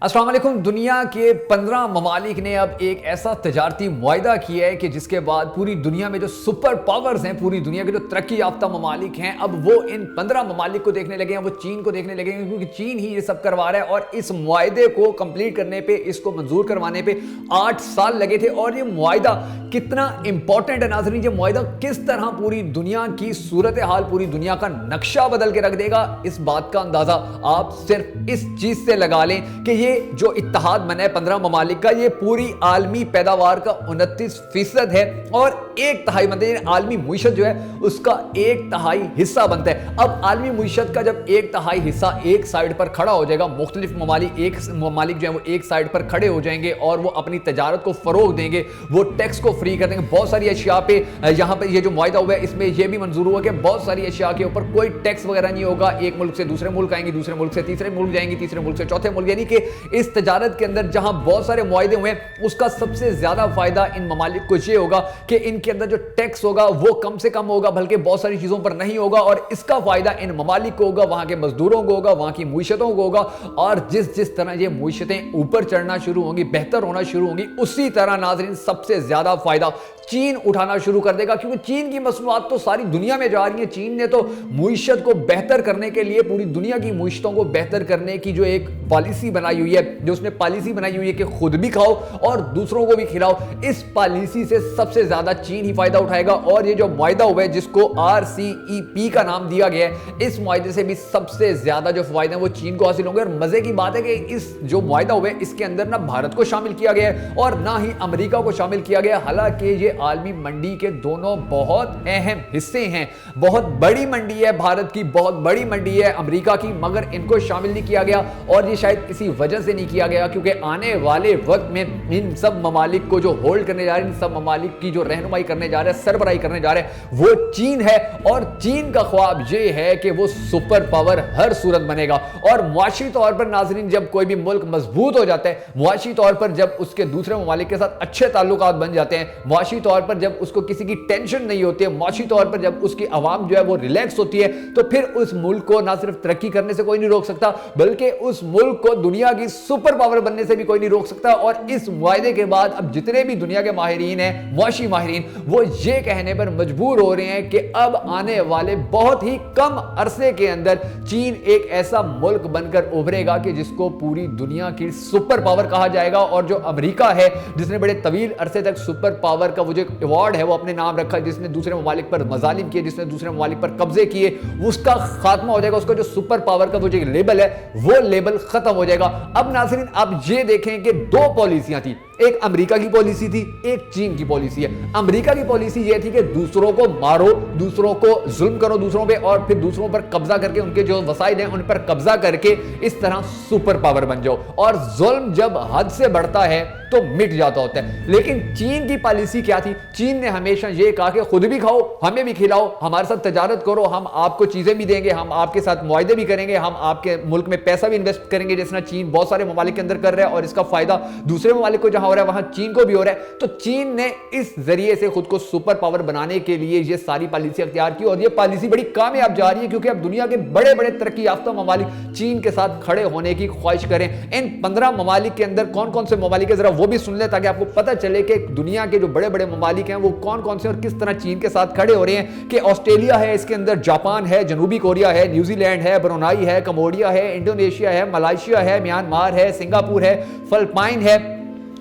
अस्सलाम वालेकुम। दुनिया के 15 ममालिक ने अब एक ऐसा तजारती मुआहिदा किया है कि जिसके बाद पूरी दुनिया में जो सुपर पावर्स हैं, पूरी दुनिया के जो तरक्की याफ्ता ममालिक हैं, अब वो इन 15 ममालिक को देखने लगे हैं, वो चीन को देखने लगे हैं, क्योंकि चीन ही ये सब करवा रहा है। और इस मुआहिदे को कंप्लीट करने पे, इसको मंजूर करवाने पे 8 साल लगे थे। और ये मुआहिदा कितना इंपॉर्टेंट है नाज़रीन, ये मुआहिदा किस तरह पूरी दुनिया की सूरत हाल, पूरी दुनिया का नक्शा बदल के रख देगा, इस बात का अंदाजा आप सिर्फ इस चीज से लगा लें कि ये जो इत्तेहाद बना है 15 ममालिक का, ये पूरी आलमी पैदावार का 29% है और 1/3 बनता है। आलमी मुईशत जो है उसका 1/3 हिस्सा बनता है। अब आलमी मुईशत का जब 1/3 हिस्सा एक साइड पर खड़ा हो जाएगा, मुख्तलिफ ममालिक जो है वो एक साइड पर खड़े हो जाएंगे और वो अपनी तजारत को फरोग देंगे, वो टैक्स को फ्री कर देंगे। बहुत सारी अशिया पे यहाँ पे ये जो मुआहिदा हुआ है इसमें ये भी मंजूर हुआ कि बहुत सारी अशिया के ऊपर कोई टैक्स वगैरह नहीं होगा। एक मुल्क से दूसरे मुल्क आएंगे, दूसरे मुल्क से तीसरे मुल्क जाएंगे, तीसरे मुल्क से चौथे मुल्क, यानी कि इस तजारत के अंदर जहां बहुत सारे मुआहिदे हुए हैं उसका सबसे ज्यादा फायदा इन ममालिक को ये होगा कि इनके अंदर जो टैक्स होगा वो कम से कम होगा, बल्कि बहुत सारी चीजों पर नहीं होगा। और इसका फायदा इन ममालिक को होगा, वहां के मजदूरों को होगा, वहां की मुईशतों को होगा। और जिस जिस तरह ये मुईशतें ऊपर चढ़ना शुरू होंगी, बेहतर होना शुरू होंगी, उसी तरह नाज़रीन सबसे ज्यादा फायदा चीन उठाना शुरू कर देगा, क्योंकि चीन की मसनूआत तो सारी दुनिया में जा रही है। चीन ने तो मुईशत को बेहतर करने के लिए, पूरी दुनिया की मुईशतों को बेहतर करने की जो एक पॉलिसी बनाई हुई है, जो उसने पॉलिसी बनाई हुई है कि खुद भी खाओ और दूसरों को भी खिलाओ, इस पॉलिसी से सबसे ज्यादा चीन ही फायदा उठाएगा। और ये जो मुआहिदा हुआ है जिसको RCEP का नाम दिया गया है, इस मुआहिदे से भी सबसे ज्यादा जो फायदे हैं वो चीन को हासिल होंगे। और मजे की बात है कि इस जो मुआहिदा हुआ है इसके अंदर ना भारत को शामिल किया गया है और ना ही अमेरिका को शामिल किया गया। हालांकि ये आलमी मंडी के दोनों बहुत अहम हिस्से हैं, बहुत बड़ी मंडी है भारत की, बहुत बड़ी मंडी है अमेरिका की, मगर इनको शामिल नहीं किया गया। और ये शायद इसी वजह से नहीं किया गया क्योंकि आने वाले वक्त में इन सब ममालिक को जो होल्ड करने जा रहे हैं, इन सब ममालिक की जो रहनुमाई करने जा रहे हैं, सरबराही करने जा रहे हैं, वो चीन है। और चीन का ख्वाब ये है कि वो सुपर पावर हर सूरत बनेगा। और मुआशी तौर पर नाज़रीन जब कोई भी मुल्क मजबूत हो जाता है, मुआशी तौर पर जब उसके दूसरे ममालिक के साथ अच्छे ताल्लुकात बन जाते हैं, मुआशी तौर पर जब उसको किसी की टेंशन नहीं होती है, मुआशी तौर पर जब उसकी आवाम जो है वो रिलैक्स होती है, तो फिर उस मुल्क को ना सिर्फ तरक्की करने से कोई नहीं रोक सकता, बल्कि उस मुल्क को दुनिया की सुपर पावर बनने से भी कोई नहीं रोक सकता। और इस मुआहिदे के बाद अब जितने भी दुनिया के माहिरीन हैं, मुआशी माहिरीन, वो ये कहने पर मजबूर हो रहे हैं कि अब आने वाले बहुत ही कम अरसे के अंदर चीन एक ऐसा मुल्क बनकर उभरेगा कि जिसको पूरी दुनिया की सुपर पावर कहा जाएगा। और जो अमेरिका है, जिसने बड़े तवील अरसे तक सुपर पावर का वो जो अवार्ड है वो अपने नाम रखा, जिसने दूसरे ममालिक पर मजालिम किए, जिसने दूसरे ममालिक पर कब्जे किए, उसका खात्मा हो जाएगा। उसका जो सुपर पावर का वो जो लेबल है वो लेबल खत्म हो जाएगा। अब नाज़रीन आप ये देखें कि 2 पॉलिसियां थी, एक अमेरिका की पॉलिसी थी, एक चीन की पॉलिसी है। अमेरिका की पॉलिसी ये थी कि दूसरों को मारो, दूसरों को जुल्म करो दूसरों पे, और फिर दूसरों पर कब्जा करके उनके जो वसाइल हैं उन पर कब्जा करके इस तरह सुपर पावर बन जाओ। और जुल्म जब हद से बढ़ता है तो मिट जाता होता है। लेकिन चीन की पॉलिसी क्या थी? चीन ने हमेशा ये कहा कि खुद भी खाओ, हमें भी खिलाओ, हमारे साथ तजारत करो, हम आपको चीजें भी देंगे, हम आपके साथ मुआहिदे भी करेंगे, हम आपके मुल्क में पैसा भी इन्वेस्ट करेंगे, जिस तरह चीन बहुत सारे ममालिक के अंदर कर रहा है। और इसका फायदा दूसरे ममालिक को जहां हो रहा है वहां चीन को भी हो रहा है। तो चीन ने इस जरिए से खुद को सुपर पावर बनाने के लिए ये सारी पॉलिसी अख्तियार की और ये पॉलिसी बड़ी कामयाब जा रही है, क्योंकि अब दुनिया के बड़े बड़े तरक्की याफ्ता ममालिक चीन के साथ खड़े होने की ख्वाहिश करें। इन 15 ममालिक के अंदर कौन कौन से ममालिक है जरा वो भी सुन ले, ताकि आपको पता चले कि दुनिया के जो बड़े बड़े ममालिक हैं वो कौन कौन से और किस तरह चीन के साथ खड़े हो रहे हैं। कि ऑस्ट्रेलिया है, इसके अंदर जापान है, जनूबी कोरिया है, न्यूजीलैंड है, ब्रुनाई है, कंबोडिया है, इंडोनेशिया है, मलेशिया है, म्यांमार है, सिंगापुर है, फिलिपाइन है,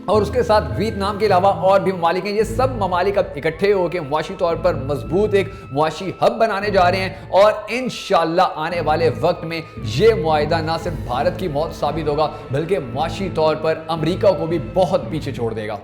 और उसके साथ वियतनाम के अलावा और भी ममालिक हैं। ये सब ममालिक अब इकट्ठे होकर मुआशी तौर पर मजबूत एक मुआशी हब बनाने जा रहे हैं। और इंशाअल्लाह आने वाले वक्त में ये मुआहिदा ना सिर्फ भारत की मौत साबित होगा, बल्कि मुआशी तौर पर अमेरिका को भी बहुत पीछे छोड़ देगा।